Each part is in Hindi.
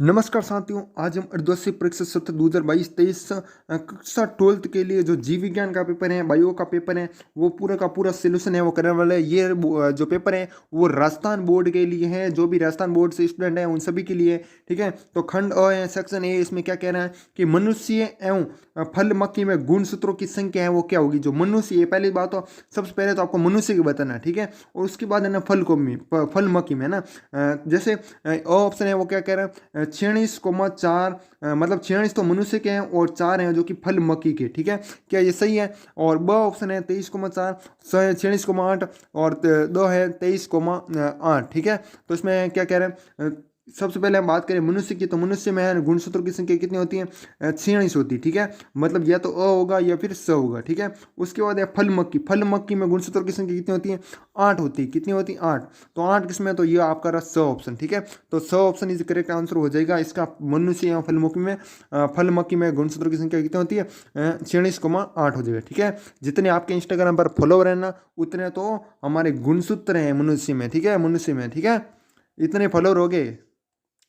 नमस्कार साथियों, आज हम अर्धवार्षिक परीक्षा सत्र 2022-23 कक्षा 12th के लिए जो जीव विज्ञान का पेपर है, बायो का पेपर है, वो पूरा का पूरा सोल्यूशन है वो करने वाले हैं। ये जो पेपर है वो राजस्थान बोर्ड के लिए है, जो भी राजस्थान बोर्ड से स्टूडेंट हैं उन सभी के लिए। ठीक है, तो खंड अ है, सेक्शन ए, इसमें क्या कह रहा है कि मनुष्य एवं फल मक्खी में गुणसूत्रों की संख्या है वो क्या होगी। जो मनुष्य, ये पहली बात तो सबसे पहले तो आपको मनुष्य की बताना है। ठीक है, और उसके बाद है ना फल मक्खी में ना जैसे ऑप्शन है वो क्या कह रहा है 46,4 मतलब 46 तो मनुष्य के हैं और 4 हैं जो कि फल मक्खी के। ठीक है, क्या ये सही है? और ब ऑप्शन है 23,4, 46,8 और 2 है 23,8। ठीक है, तो इसमें क्या कह रहे हैं सबसे पहले हम बात करें मनुष्य की, तो मनुष्य में है गुणसूत्रों की संख्या कितनी होती है 46 होती है। ठीक है, मतलब या तो अ होगा या फिर स होगा। ठीक है, उसके बाद है फल मक्खी में गुणसूत्रों की संख्या कितनी होती है 8 होती है। कितनी होती है 8, तो 8 किसमें, तो ये आपका रहा स ऑप्शन। ठीक है, तो स ऑप्शन इज करेक्ट आंसर हो जाएगा इसका। मनुष्य या फल मक्खी में गुणसूत्रों की संख्या कितनी होती है 46,8 हो जाएगा। ठीक है, जितने आपके इंस्टाग्राम पर फॉलोवर है ना उतने तो हमारे गुणसूत्र हैं मनुष्य में। ठीक है, मनुष्य में। ठीक है, इतने फॉलोवर हो गए,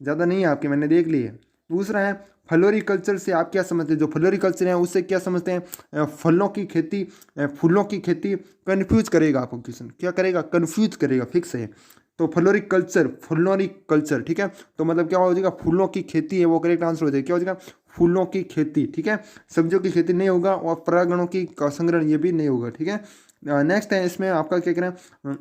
ज़्यादा नहीं है आपके, मैंने देख लिए। दूसरा है फ्लोरिकल्चर से आप क्या समझते हैं? जो फ्लोरिकल्चर है उससे क्या समझते हैं? फलों की खेती, फूलों की खेती। कंफ्यूज करेगा आपको क्वेश्चन, क्या करेगा? कंफ्यूज करेगा, फिक्स है। तो फ्लोरिकल्चर। ठीक है, तो मतलब क्या हो जाएगा? फूलों की खेती है वो करेक्ट आंसर हो जाएगा। क्या हो जाएगा? फूलों की खेती। ठीक है, सब्जियों की खेती नहीं होगा और परागणों की संग्रहण ये भी नहीं होगा। ठीक है, नेक्स्ट है इसमें आपका क्या करें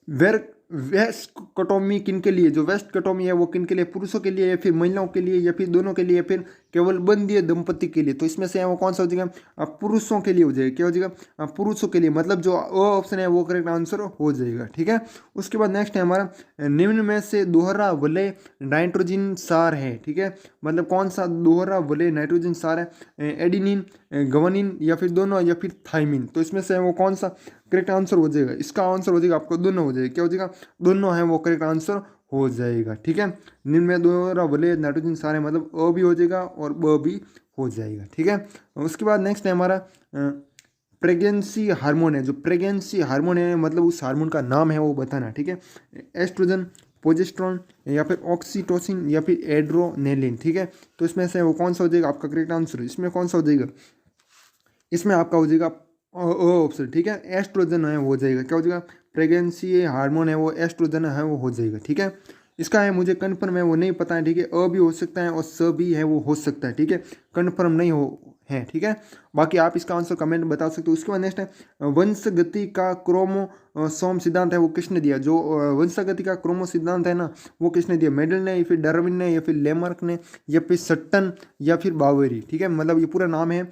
वेर वेस्ट कटोमी किन के लिए? जो वेस्ट कटोमी है वो किन के लिए? पुरुषों के लिए या फिर महिलाओं के लिए या फिर दोनों के लिए या फिर केवल बंधीय दंपति के लिए? तो इसमें से है वो कौन सा हो जाएगा? पुरुषों के लिए हो जाएगा। क्या हो जाएगा? पुरुषों के लिए, मतलब जो ऑप्शन है वो करेक्ट आंसर हो जाएगा। ठीक है, उसके बाद नेक्स्ट है हमारा निम्न में से दोहरा वलय नाइट्रोजन सार है। ठीक है, मतलब कौन सा दोहरा वलय नाइट्रोजन सार है? एडिनिन, गवानिन या फिर दोनों या फिर थाइमिन? तो इसमें से वो कौन सा करेक्ट आंसर हो जाएगा? इसका आंसर हो जाएगा आपको दोनों हो जाएगा। क्या हो जाएगा? दोनों हैं वो करेक्ट आंसर हो जाएगा। ठीक है, निम्न में दोहरा वलय नाइट्रोजन सारे, मतलब अ भी हो जाएगा और ब भी हो जाएगा। ठीक है, उसके बाद नेक्स्ट है हमारा प्रेगनेंसी हार्मोन है। जो प्रेगनेंसी हार्मोन है मतलब उस हार्मोन का नाम है वो बताना। ठीक है, एस्ट्रोजन, प्रोजेस्टेरोन या फिर ऑक्सीटोसिन या फिर एड्रोनेलिन। ठीक है, तो इसमें से वो कौन सा हो जाएगा आपका करेक्ट आंसर? इसमें कौन सा हो जाएगा? इसमें आपका हो जाएगा ऑप्शन। ठीक है, एस्ट्रोजन है वो हो जाएगा। क्या हो जाएगा? प्रेगनेंसी हार्मोन है वो एस्ट्रोजन है वो हो जाएगा। ठीक है, इसका है मुझे कन्फर्म है वो नहीं पता है। ठीक है, अ भी हो सकता है और स भी है वो हो सकता है। ठीक है, कन्फर्म नहीं हो है। ठीक है, बाकी आप इसका आंसर कमेंट में बता सकते हो। उसके बाद नेक्स्ट है वंशगति का क्रोमोसोम सिद्धांत है वो किसने दिया? जो वंशगति का क्रोमो सिद्धांत है ना वो किसने दिया? मेडल ने या फिर डार्विन ने या फिर लेमार्क ने या फिर सट्टन या फिर बावेरी? ठीक है, मतलब ये पूरा नाम है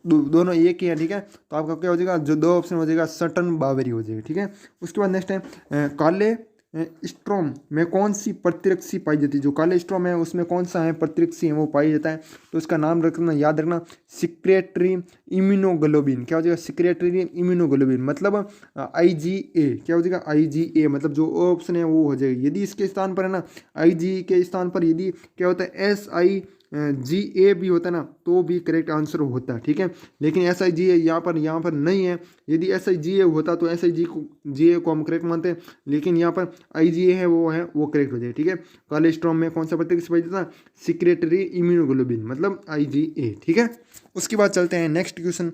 दोनों एक ही है। ठीक है, तो आपका क्या हो जाएगा? जो दो ऑप्शन हो जाएगा सटन बावेरी हो जाएगा। ठीक है, उसके बाद नेक्स्ट है काले स्ट्रोम में कौन सी प्रतिरक्षी पाई जाती है? जो काले स्ट्रोम है उसमें कौन सा है प्रतिरक्षी है वो पाई जाता है? तो इसका नाम रखना, याद रखना, सिक्रेटरी इम्यूनोग्लोबिन। क्या हो जाएगा? सिक्रेटरी इम्यूनोग्लोबिन, मतलब IgA। क्या हो जाएगा? IgA, मतलब जो ऑप्शन है वो हो जाएगा। यदि इसके स्थान पर है ना IgE के स्थान पर यदि क्या होता है SIGA भी होता है ना तो भी करेक्ट आंसर होता है। ठीक है, लेकिन SIGA यहाँ पर नहीं है। यदि SIGA होता तो SIGA को हम करेक्ट मानते हैं, लेकिन यहाँ पर IgA है वो करेक्ट हो जाए। ठीक है, कोलेस्ट्रॉम में कौन सा प्रतिरक्षी पाई जाता है? सिक्रेटरी इम्यूनोग्लोबिन, मतलब IgA। ठीक है, उसके बाद चलते हैं नेक्स्ट क्वेश्चन।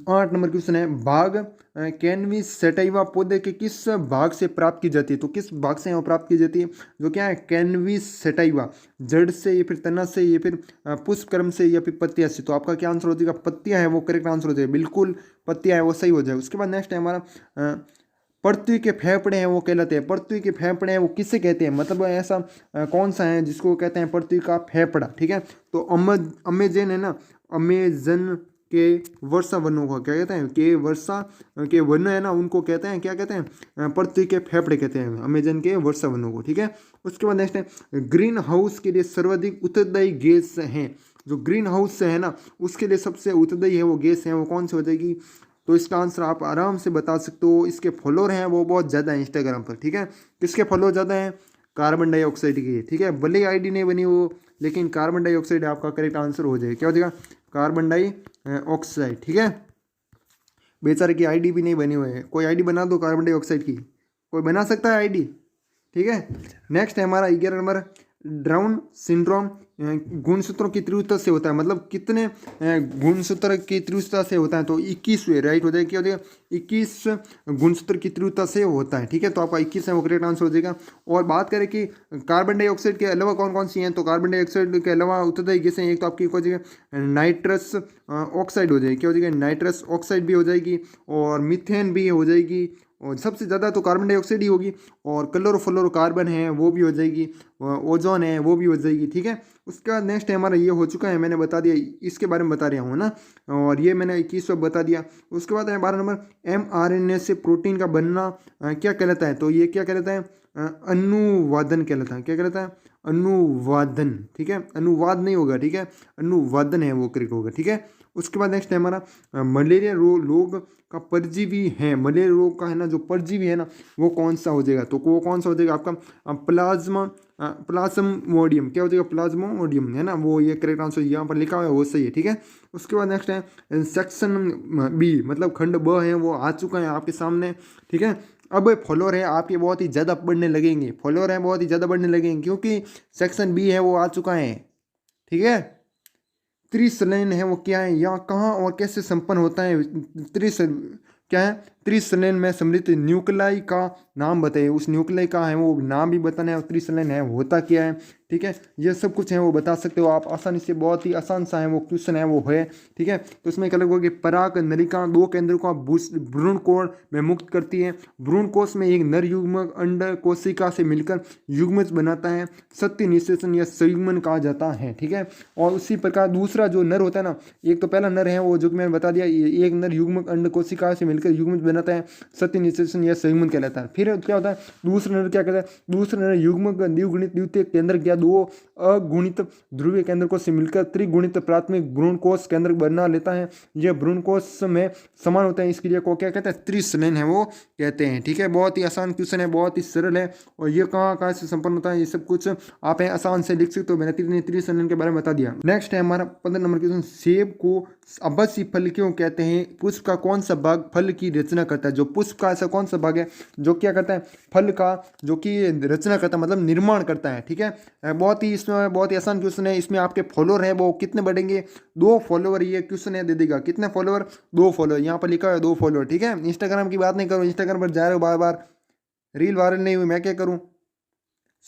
8 नंबर क्वेश्चन है भाग कैनविस सेटाइवा पौधे के किस भाग से प्राप्त की जाती है? तो किस भाग से वो प्राप्त की जाती है? जो क्या है कैनविस सेटाइवा, जड़ से या फिर तना से या फिर पुष्पक्रम से या फिर पत्तियां से? तो आपका क्या आंसर हो जाएगा? पत्तियां है वो करेक्ट आंसर हो जाएगा। बिल्कुल पत्तियां है वो सही हो जाए। उसके बाद नेक्स्ट है हमारा पृथ्वी के फेफड़े हैं वो कहलाते हैं। पृथ्वी के फेफड़े हैं वो किससे कहते हैं? मतलब ऐसा कौन सा है जिसको कहते हैं पृथ्वी का फेफड़ा? ठीक है, तो अमेजन है ना, अमेजन के वर्षा वनों को क्या कहते हैं? के वर्षा के वन है ना उनको कहते हैं, क्या कहते हैं? पृथ्वी के फेफड़े कहते हैं अमेजन के वर्षा वनों को। ठीक है, उसके बाद नेक्स्ट है ग्रीन हाउस के लिए सर्वाधिक उत्तरदायी गैस है। जो ग्रीन हाउस है ना उसके लिए सबसे उत्तरदायी है वो गैस है वो कौन सी हो जाएगी? तो इसका आंसर आप आराम से बता सकते हो। इसके फॉलोअर हैं वो बहुत ज़्यादा है इंस्टाग्राम पर। ठीक है, किसके फॉलोअर ज़्यादा हैं? कार्बन डाइऑक्साइड की। ठीक है, भले ही आईडी नहीं बनी वो, लेकिन कार्बन डाइऑक्साइड आपका करेक्ट आंसर हो जाएगा। क्या हो जाएगा? Carbon dioxide. ठीक है, बेचारे की आईडी भी नहीं बनी हुई है। कोई आईडी बना दो कार्बन डाइऑक्साइड की, कोई बना सकता है आईडी? ठीक है। नेक्स्ट है हमारा 11 नंबर डाउन सिंड्रोम गुणसूत्रों की तीव्रता से होता है, मतलब कितने गुणसूत्र की तीव्रता से होता है, तो 21वें राइट हो जाएगा, क्या हो जाएगा 21 गुणसूत्र की तीव्रता से होता है, ठीक है। तो आपका 21 है वो करेक्ट आंसर हो जाएगा। और बात करें कि कार्बन डाइऑक्साइड के अलावा कौन कौन सी हैं, तो कार्बन डाइऑक्साइड के अलावा उत्तरदायी गैसें एक तो आपकी हो जाएगी नाइट्रस ऑक्साइड हो जाएगी, क्या हो जाएगी नाइट्रस ऑक्साइड भी हो जाएगी, और मीथेन भी हो जाएगी, और सबसे ज़्यादा तो कार्बन डाइऑक्साइड ही होगी, और क्लोरोफ्लोरोकार्बन है वो भी हो जाएगी, ओजोन है वो भी हो जाएगी, ठीक है। उसके बाद नेक्स्ट है हमारा ये हो चुका है, मैंने बता दिया, इसके बारे में बता रहा हूँ ना, और ये मैंने 21 बता दिया। उसके बाद है 12 नंबर mRNA से प्रोटीन का बनना क्या कहलाता है, तो ये क्या कहलाता है अनुवादन कहलाता है, क्या कहलाता है अनुवादन, ठीक है, अनुवाद नहीं होगा, ठीक है, अनुवादन है वो करेक्ट होगा, ठीक है। उसके बाद नेक्स्ट है हमारा मलेरिया रोग का परजीवी है, मलेरिया रोग का है ना जो परजीवी है ना वो कौन सा हो जाएगा, तो वो कौन सा हो जाएगा आपका प्लाज्मोडियम, क्या हो जाएगा प्लाज्मोडियम है ना, वो ये करेक्ट आंसर यहाँ पर लिखा हुआ है वो सही है, ठीक है। उसके बाद नेक्स्ट है सेक्शन बी, मतलब खंड ब है वो आ चुका है आपके सामने, ठीक है। अब फॉलोअर है आपके बहुत ही ज़्यादा बढ़ने लगेंगे, फॉलोअर है बहुत ही ज़्यादा बढ़ने लगेंगे क्योंकि सेक्शन बी है वो आ चुका है, ठीक है। त्रिसलन है वो क्या है, या कहाँ और कैसे संपन्न होता है, त्रिस क्या है त्रिसलन में सम्मिलित न्यूक्लाई का नाम बताइए, उस न्यूक्लाई का है वो नाम भी बताना है, और त्रिसलन है होता क्या है, ठीक है। ये सब कुछ है वो बता सकते हो आप आसानी से, बहुत ही आसान सा है वो क्वेश्चन है वो है, ठीक है। तो इसमें क्या लगेगा कि पराग नलिका दो केंद्रों को भ्रूण कोण में मुक्त करती है, भ्रूण कोष में एक नर युग्मक अंड कोशिका से मिलकर युग्मज बनाता है, सत्य निषेचन या संयुग्मन कहा जाता है, ठीक है। और उसी प्रकार दूसरा जो नर होता है ना, एक तो पहला नर है वो जो कि मैंने बता दिया, एक नर युग्मक अंड कोशिका से मिलकर युग्मज बनाता है, सत्य निषेचन या संयुग्मन कहलाता है। फिर क्या होता है दूसरा नर क्या कहता है, दूसरा नर युग्मक द्विगुणित द्वितीयक केंद्र या दो अगुणित ध्रुवीय केंद्र को से मिलकर त्रिगुणित प्राथमिक भ्रूण कोष केंद्र बना लेता है, यह भ्रूण कोष में समान होता है, इस क्रिया को क्या कहते हैं त्रिसलन है वो कहते हैं, ठीक है। बहुत ही आसान क्वेश्चन है, बहुत ही सरल है, और ये कहाँ कहाँ से संपन्न होता है ये सब कुछ आप आसान से लिख सकते हो, मैंने त्रिसलन के बारे में बता दिया। नेक्स्ट है हमारा 15 नंबर क्वेश्चन, सेब को आभासी फल क्यों कहते हैं, पुष्प का कौन सा भाग फल की रचना करता है, जो पुष्प का ऐसा कौन सा भाग है जो क्या करता है फल का जो कि रचना करता है मतलब निर्माण करता है, ठीक है। बहुत ही इसमें बहुत ही आसान क्वेश्चन है, इसमें आपके फॉलोअर है वो कितने बढ़ेंगे 2 फॉलोअर, ये क्वेश्चन है दे देगा कितने फॉलोअर 2 फॉलोअर, यहाँ पर लिखा है 2 फॉलोअर, ठीक है। इंस्टाग्राम की बात नहीं करो, इंस्टाग्राम पर जा रहे हो बार बार, रील वायरल नहीं हुई मैं क्या करूँ।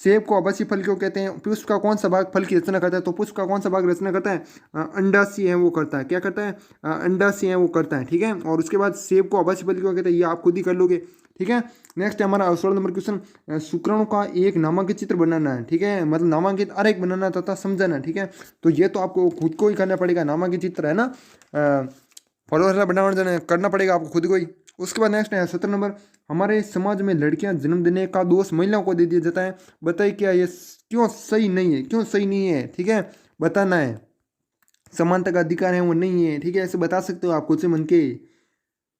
सेब को आभासी फल क्यों कहते हैं, पुष्प का कौन सा भाग फल की रचना करता है, तो पुष्प का कौन सा भाग रचना करता है अंडासी है वो करता है, क्या करता है अंडासी है वो करता है, ठीक है। और उसके बाद सेब को आभासी फल क्यों कहते हैं ये आप खुद ही कर लोगे, ठीक है। नेक्स्ट है हमारा 16 नंबर क्वेश्चन, शुक्राणु का एक नामांकित चित्र बनाना है, ठीक है, मतलब नामांकित आरेख बनाना तथा समझाना, ठीक है। तो ये तो आपको खुद को ही करना पड़ेगा, नामांकित चित्र है ना, फॉलोअर बनाना करना पड़ेगा आपको खुद को ही। उसके बाद नेक्स्ट है 17 नंबर, हमारे समाज में लड़कियां जन्म देने का दोष महिलाओं को दे दिया जाता है, बताइए क्या ये क्यों सही नहीं है, क्यों सही नहीं है, ठीक है, बताना है। समानता का अधिकार है वो नहीं है, ठीक है, ऐसे बता सकते हो आप खुद से मन के।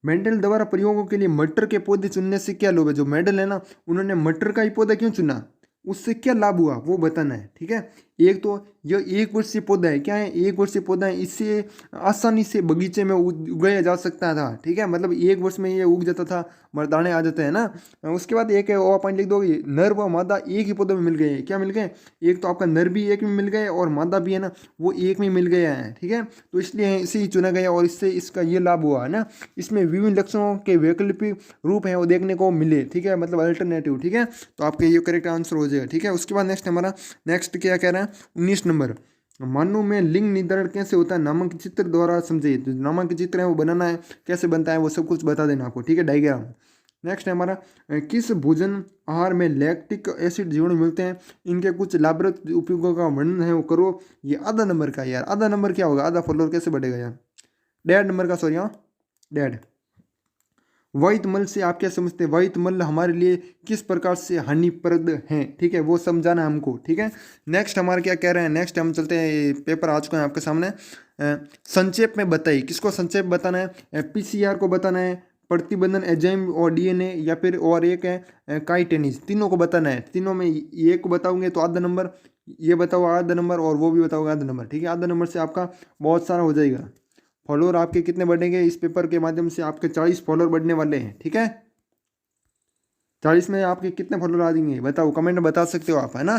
मेंडल द्वारा प्रयोगों के लिए मटर के पौधे चुनने से क्या लाभ है, जो मेंडल है ना उन्होंने मटर का ही पौधा क्यों चुना, उससे क्या लाभ हुआ वो बताना है, ठीक है। एक तो यह 1 वर्षीय पौधा है, क्या है 1 वर्षीय पौधा है, इससे आसानी से बगीचे में उगाया जा सकता था, ठीक है, मतलब 1 वर्ष में ये उग जाता था, मर्दाने आ जाते हैं ना। उसके बाद एक है और पॉइंट लिख दो, नर व मादा एक ही पौधे में मिल गए, क्या मिल गए, एक तो आपका नर भी एक में मिल गए और मादा भी है ना वो एक में मिल गया है, ठीक है। तो इसलिए इसे ही चुना गया और इससे इसका ये लाभ हुआ है ना, इसमें विभिन्न लक्षणों के वैकल्पिक रूप हैं वो देखने को मिले, ठीक है, मतलब अल्टरनेटिव, ठीक है। तो आपका ये करेक्ट आंसर हो जाएगा, ठीक है। उसके बाद नेक्स्ट हमारा नेक्स्ट क्या कह रहा है 19 नंबर, मानव में लिंग निर्धारण कैसे होता है, नामांकित चित्र द्वारा समझिए, तो नामांकित चित्र है वो बनाना है, कैसे बनता है वो सब कुछ बता देना आपको, ठीक है, डायग्राम। नेक्स्ट है हमारा किस भोजन आहार में लैक्टिक एसिड जीवाणु मिलते हैं, इनके कुछ लाभप्रद उपयोगों का वर्णन है वो करो। ये आधा नंबर का यार, आधा नंबर क्या होगा, आधा फॉलोअर कैसे बढ़ेगा यार, 1.5 नंबर का, सॉरी हाँ 1.5। वायु मल से आप क्या समझते हैं, वायु मल हमारे लिए किस प्रकार से हानिप्रद हैं, ठीक है, वो समझाना है हमको, ठीक है। नेक्स्ट हमारे क्या कह रहे हैं, नेक्स्ट हम चलते हैं, पेपर आ चुका है आपके सामने, संक्षेप में बताइए, किसको संक्षेप बताना है, पीसीआर को बताना है, प्रतिबंधन एंजाइम और डीएनए, या फिर और एक है काइटेनिस, तीनों को बताना है। तीनों में एक को बताओगे तो आधा नंबर, ये बताओ आधा नंबर, और वो भी बताओगे आधा नंबर, ठीक है। आधा नंबर से आपका बहुत सारा हो जाएगा। फॉलोअर आपके कितने बढ़ेंगे, इस पेपर के माध्यम से आपके 40 फॉलोअर बढ़ने वाले हैं, ठीक है। 40 में आपके कितने फॉलोअर आ जाएंगे बताओ, कमेंट में बता सकते हो आप, है ना।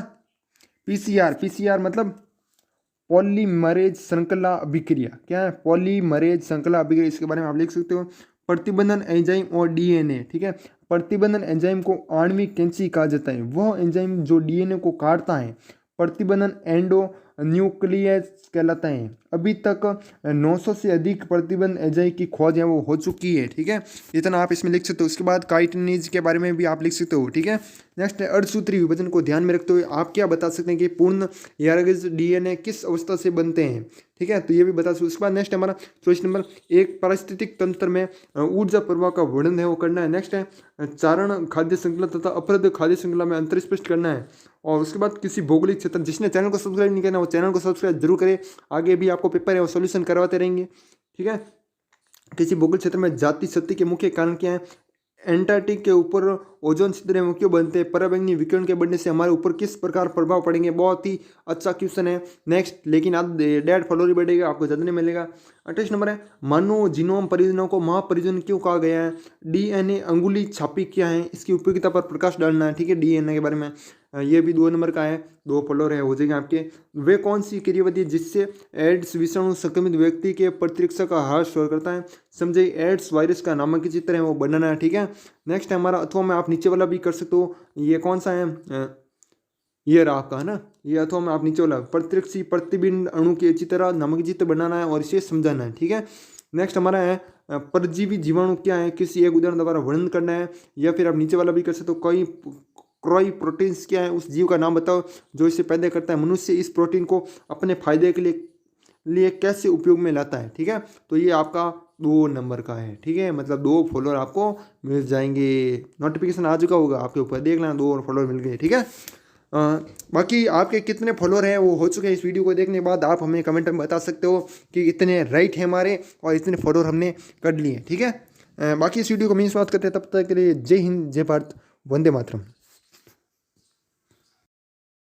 पीसीआर मतलब पॉलीमरेज श्रृंखला अभिक्रिया, क्या है पॉलीमरेज श्रृंखला अभिक्रिया, इसके बारे में आप लिख सकते हो। प्रतिबंधन एंजाइम और डीएनए, ठीक है। प्रतिबंधन एंजाइम को आणविक कैंची कहा जाता है, वह एंजाइम जो डीएनए को काटता है। प्रतिबंधन एंडो न्यूक्लियस कहलाता है। अभी तक 900 से अधिक प्रतिबंध एंजाइम की खोज है वो हो चुकी है, ठीक है। इतना आप इसमें लिख सकते हो। उसके बाद काइटिनेज के बारे में भी आप लिख सकते हो, ठीक है। नेक्स्ट है अर्धसूत्री विभाजन को ध्यान में रखते हुए आप क्या बता सकते हैं कि पूर्ण यारगिज डीएनए किस अवस्था से बनते हैं, ठीक है, तो ये भी बता सकते। उसके बाद नेक्स्ट हमारा 24 नंबर, एक पारिस्थितिक तंत्र में ऊर्जा प्रवाह का वर्णन है वो करना है। नेक्स्ट है चारण खाद्य श्रृंखला तथा अपरद खाद्य श्रृंखला में अंतर स्पष्ट करना है। और उसके बाद किसी भौगोलिक क्षेत्र, जिसने चैनल को सब्सक्राइब नहीं करना वो चैनल को सब्सक्राइब जरूर करें, आगे भी आपको पेपर है वो सोल्यूशन करवाते रहेंगे, ठीक है। किसी भौगोलिक क्षेत्र में जाति सत्य के मुख्य कारण क्या है, एंटार्क्टिक के ऊपर ओजोन छिद्र में क्यों बनते हैं, पराबैंगनी विकिरण के बढ़ने से हमारे ऊपर किस प्रकार प्रभाव पड़ेंगे, बहुत ही अच्छा क्वेश्चन है। नेक्स्ट, लेकिन आप डेड फॉलोअर बढ़ेगा आपको ज़्यादा नहीं मिलेगा। 28 नंबर है मानव जीनोम परियोजनाओं को महापरियोजना क्यों कहा गया है, डीएनए अंगुली छापी क्या है, इसकी उपयोगिता पर प्रकाश डालना है, ठीक है, डीएनए के बारे में। ये भी 2 नंबर का है, 2 फॉलोअर है हो जाएंगे आपके। वे कौन सी क्रियाविधि जिससे एड्स विषाणु संक्रमित व्यक्ति के प्रतिरक्षा का ह्रास करता है, समझे, एड्स वायरस का नामांकित चित्र है वो बनाना है, ठीक है। नेक्स्ट है हमारा अथवा में आप नीचे वाला भी कर सकते हो, ये कौन सा है, ये रहा आपका, है ना, ये अथवा में आप नीचे वाला प्रतिरक्षी प्रतिबिंब अणु की अच्छी तरह नामांकित चित्र बनाना है और इसे समझाना है, ठीक है। नेक्स्ट हमारा है परजीवी जीवाणु क्या है, किसी एक उदाहरण द्वारा वर्णन करना है, या फिर आप नीचे वाला भी कर सकते हो, कई क्रोई प्रोटीन्स क्या है, उस जीव का नाम बताओ जो इसे पैदा करता है। मनुष्य इस प्रोटीन को अपने फायदे के लिए कैसे उपयोग में लाता है, ठीक है। तो ये आपका 2 नंबर का है, ठीक है, मतलब 2 फॉलोअर आपको मिल जाएंगे। नोटिफिकेशन आ चुका होगा आपके ऊपर, देख लेना 2 फॉलोअर मिल गए, ठीक है। बाकी आपके कितने फॉलोअर हैं वो हो चुके हैं, इस वीडियो को देखने के बाद आप हमें कमेंट में बता सकते हो कि इतने राइट हैं हमारे और इतने फॉलोअर हमने कर लिए, ठीक है। बाकी इस वीडियो को मीन बात करते हैं, तब तक के लिए जय हिंद, जय भारत, वंदे मातरम।